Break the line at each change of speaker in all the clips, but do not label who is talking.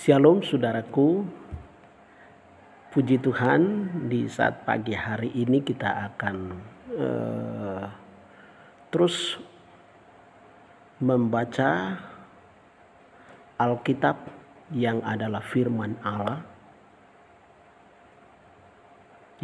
Shalom saudaraku, puji Tuhan di saat pagi hari ini kita akan terus membaca Alkitab yang adalah firman Allah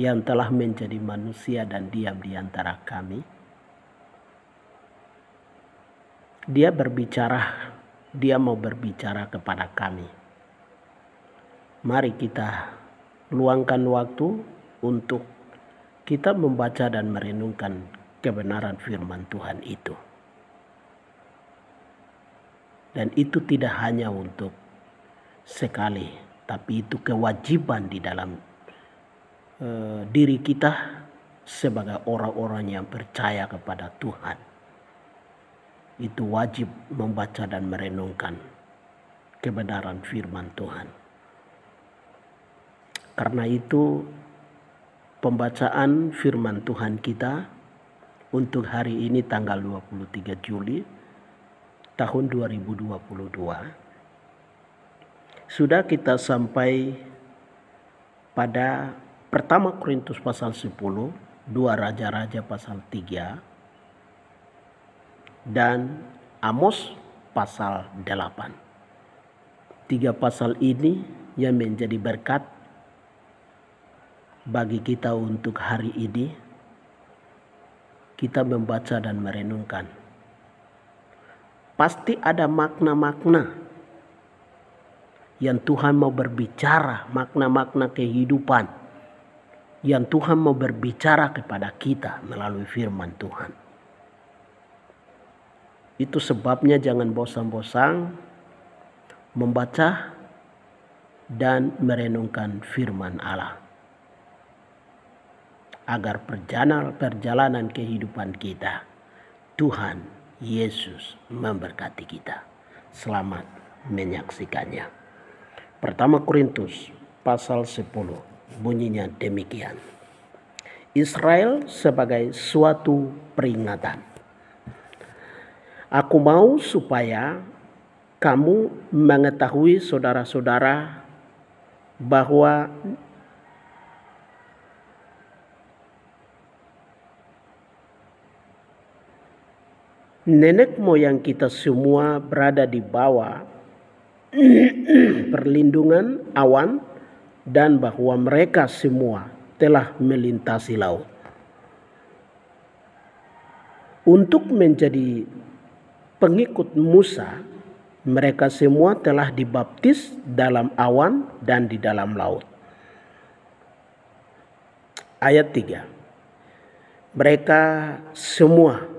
yang telah menjadi manusia dan diam di antara kami. Dia mau berbicara kepada kami. Mari kita luangkan waktu untuk kita membaca dan merenungkan kebenaran firman Tuhan itu. Dan itu tidak hanya untuk sekali, tapi itu kewajiban di dalam diri kita sebagai orang-orang yang percaya kepada Tuhan. Itu wajib membaca dan merenungkan kebenaran firman Tuhan. Karena itu pembacaan firman Tuhan kita untuk hari ini tanggal 23 Juli tahun 2022. Sudah kita sampai pada pertama Korintus pasal 10, 2 Raja-Raja pasal 3, dan Amos pasal 8. 3 pasal ini yang menjadi berkat bagi kita untuk hari ini. Kita membaca dan merenungkan. Pasti ada makna-makna yang Tuhan mau berbicara, makna-makna kehidupan yang Tuhan mau berbicara kepada kita melalui firman Tuhan. Itu sebabnya jangan bosan-bosan membaca dan merenungkan firman Allah, agar perjalanan kehidupan kita, Tuhan Yesus memberkati kita. Selamat menyaksikannya. Pertama Korintus pasal 10 bunyinya demikian. Israel sebagai suatu peringatan. Aku mau supaya kamu mengetahui saudara-saudara bahwa nenek moyang kita semua berada di bawah perlindungan awan dan bahwa mereka semua telah melintasi laut. Untuk menjadi pengikut Musa, mereka semua telah dibaptis dalam awan dan di dalam laut. Ayat 3. Mereka semua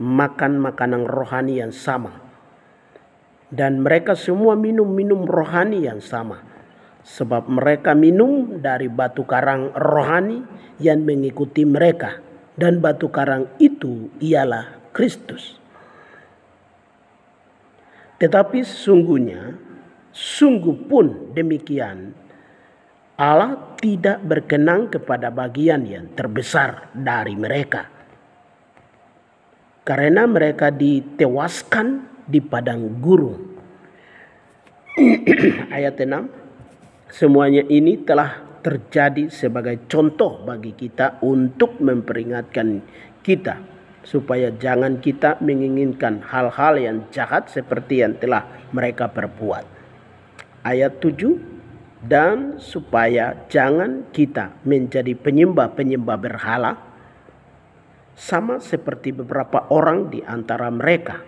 makan makanan rohani yang sama, dan mereka semua minum rohani yang sama, sebab mereka minum dari batu karang rohani yang mengikuti mereka, dan batu karang itu ialah Kristus. Tetapi sungguh pun demikian, Allah tidak berkenan kepada bagian yang terbesar dari mereka, karena mereka ditewaskan di padang gurun. Ayat 6. Semuanya ini telah terjadi sebagai contoh bagi kita untuk memperingatkan kita, supaya jangan kita menginginkan hal-hal yang jahat seperti yang telah mereka perbuat. Ayat 7. Dan supaya jangan kita menjadi penyembah-penyembah berhala, sama seperti beberapa orang di antara mereka,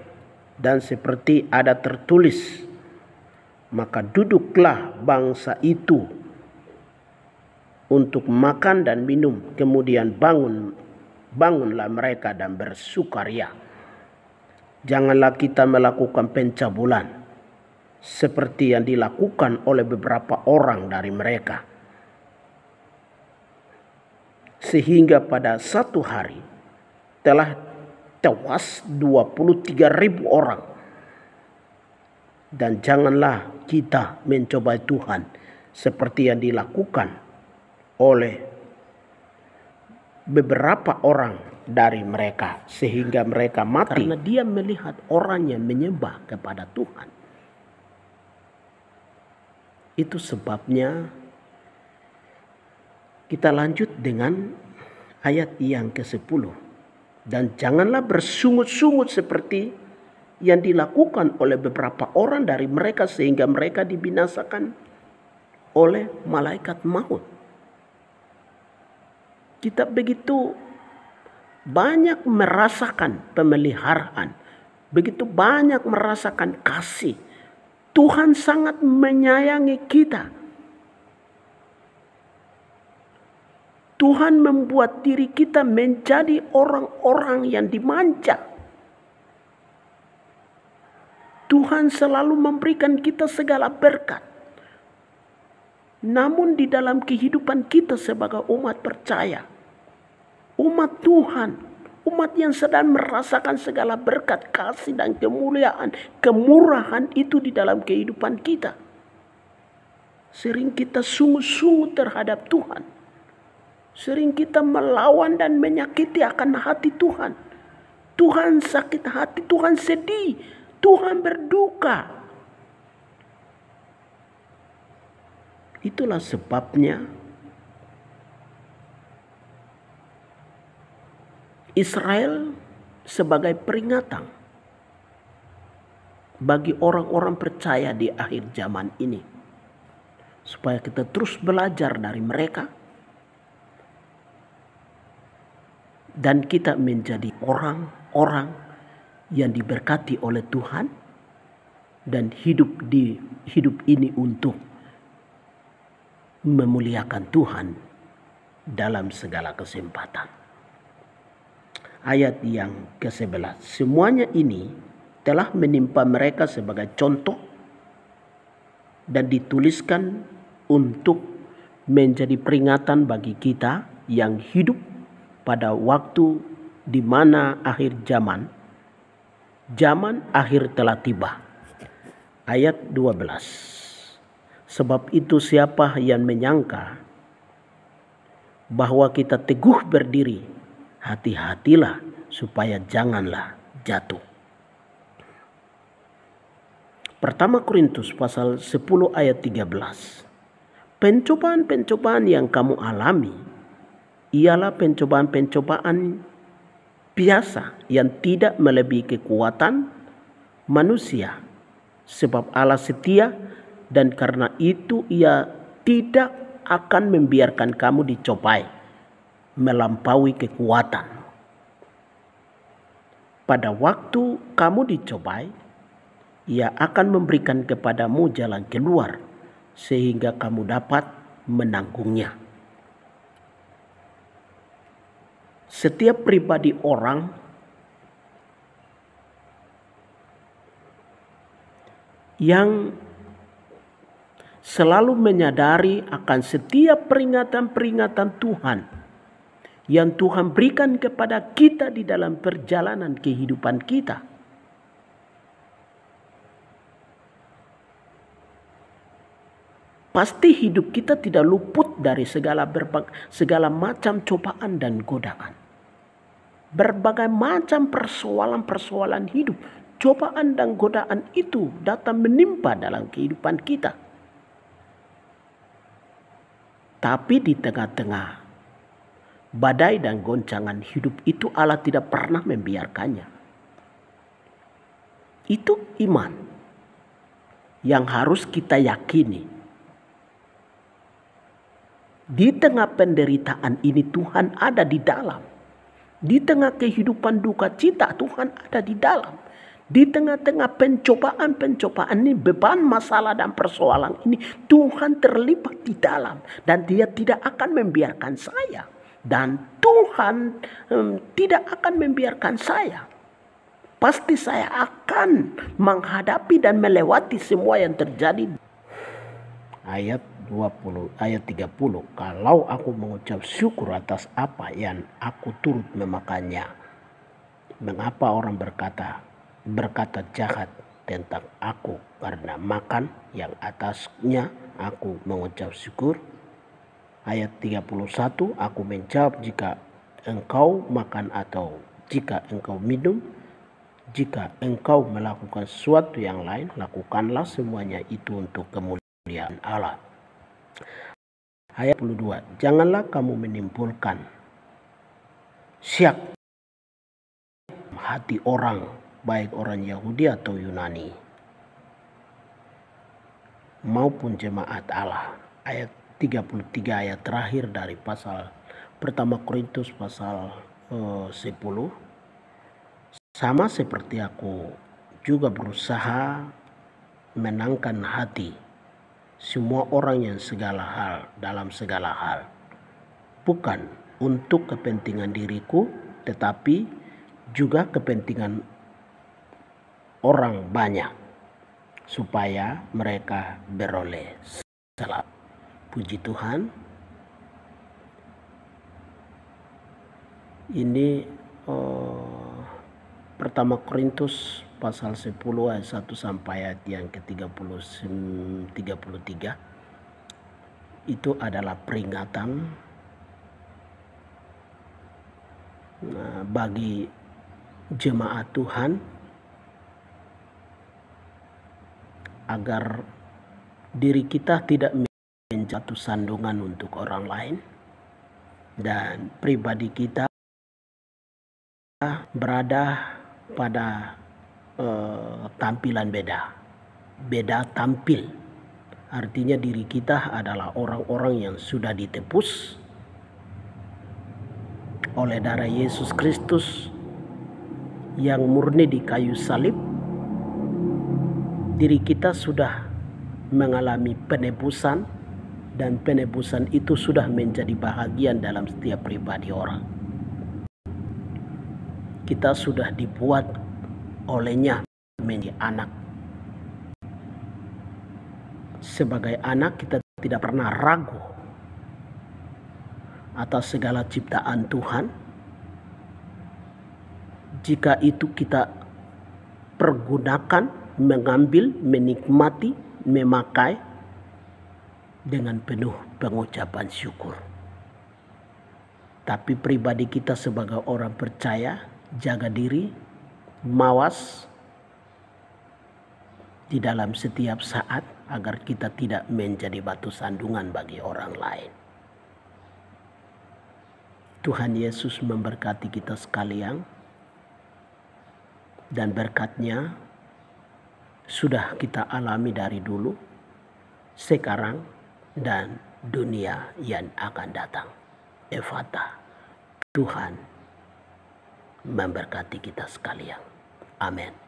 dan seperti ada tertulis, maka duduklah bangsa itu untuk makan dan minum, kemudian bangunlah mereka dan bersukaria. Janganlah kita melakukan pencabulan seperti yang dilakukan oleh beberapa orang dari mereka, sehingga pada satu hari telah tewas 23.000 orang. Dan janganlah kita mencobai Tuhan seperti yang dilakukan oleh beberapa orang dari mereka, sehingga mereka mati karena dia melihat orang yang menyembah kepada Tuhan. Itu sebabnya kita lanjut dengan ayat yang ke-10. Dan janganlah bersungut-sungut seperti yang dilakukan oleh beberapa orang dari mereka sehingga mereka dibinasakan oleh malaikat maut. Kita begitu banyak merasakan pemeliharaan, begitu banyak merasakan kasih. Tuhan sangat menyayangi kita. Tuhan membuat diri kita menjadi orang-orang yang dimanja. Tuhan selalu memberikan kita segala berkat. Namun di dalam kehidupan kita sebagai umat percaya, umat Tuhan, umat yang sedang merasakan segala berkat, kasih dan kemuliaan, kemurahan itu di dalam kehidupan kita, sering kita sungguh-sungguh terhadap Tuhan. Sering kita melawan dan menyakiti akan hati Tuhan. Tuhan sakit hati, Tuhan sedih, Tuhan berduka. Itulah sebabnya Israel sebagai peringatan bagi orang-orang percaya di akhir zaman ini. Supaya kita terus belajar dari mereka. Dan kita menjadi orang-orang yang diberkati oleh Tuhan. Dan hidup ini untuk memuliakan Tuhan dalam segala kesempatan. Ayat yang ke-11. Semuanya ini telah menimpa mereka sebagai contoh dan dituliskan untuk menjadi peringatan bagi kita yang hidup pada waktu di mana akhir zaman akhir telah tiba. Ayat 12. Sebab itu siapa yang menyangka bahwa kita teguh berdiri, hati-hatilah supaya janganlah jatuh. Pertama Korintus pasal 10 ayat 13. Pencobaan-pencobaan yang kamu alami ialah pencobaan-pencobaan biasa yang tidak melebihi kekuatan manusia. Sebab Allah setia dan karena itu Ia tidak akan membiarkan kamu dicobai melampaui kekuatan. Pada waktu kamu dicobai, Ia akan memberikan kepadamu jalan keluar sehingga kamu dapat menanggungnya. Setiap pribadi orang yang selalu menyadari akan setiap peringatan-peringatan Tuhan yang Tuhan berikan kepada kita di dalam perjalanan kehidupan kita. Pasti hidup kita tidak luput dari segala macam cobaan dan godaan. Berbagai macam persoalan-persoalan hidup, cobaan dan godaan itu datang menimpa dalam kehidupan kita. Tapi di tengah-tengah badai dan goncangan hidup itu Allah tidak pernah membiarkannya. Itu iman yang harus kita yakini. Di tengah penderitaan ini Tuhan ada di dalam. Di tengah kehidupan duka cita Tuhan ada di dalam. Di tengah-tengah pencobaan-pencobaan ini, beban, masalah dan persoalan ini, Tuhan terlibat di dalam. Dan Dia tidak akan membiarkan saya. Dan Tuhan tidak akan membiarkan saya. Pasti saya akan menghadapi dan melewati semua yang terjadi. Ayat 30. Kalau aku mengucap syukur atas apa yang aku turut memakannya, mengapa orang berkata jahat tentang aku karena makan yang atasnya aku mengucap syukur? Ayat 31. Aku menjawab, jika engkau makan atau jika engkau minum, jika engkau melakukan sesuatu yang lain, lakukanlah semuanya itu untuk kemuliaan kemuliaan Allah. Ayat 22, janganlah kamu menimbulkan syak hati orang, baik orang Yahudi atau Yunani, maupun jemaat Allah. Ayat 33, ayat terakhir dari pasal pertama Korintus pasal 10. Sama seperti aku juga berusaha menangkan hati semua orang yang dalam segala hal, bukan untuk kepentingan diriku, tetapi juga kepentingan orang banyak, supaya mereka beroleh selamat. Puji Tuhan. Ini pertama Korintus pasal 10 ayat 1 sampai ayat yang ke-33. Itu adalah peringatan bagi jemaat Tuhan agar diri kita tidak menjadi sandungan untuk orang lain, dan pribadi kita berada pada tampilan beda tampil. Artinya diri kita adalah orang-orang yang sudah ditebus oleh darah Yesus Kristus yang murni di kayu salib. Diri kita sudah mengalami penebusan, dan penebusan itu sudah menjadi bahagian dalam setiap pribadi orang. Kita sudah dibuat olehnya menjadi anak. Sebagai anak, kita tidak pernah ragu atas segala ciptaan Tuhan. Jika itu kita pergunakan, mengambil, menikmati, memakai dengan penuh pengucapan syukur. Tapi pribadi kita sebagai orang percaya, jaga diri, mawas di dalam setiap saat agar kita tidak menjadi batu sandungan bagi orang lain. Tuhan Yesus memberkati kita sekalian, dan berkat-Nya sudah kita alami dari dulu, sekarang, dan dunia yang akan datang. Efata. Tuhan memberkati kita sekalian. Amin.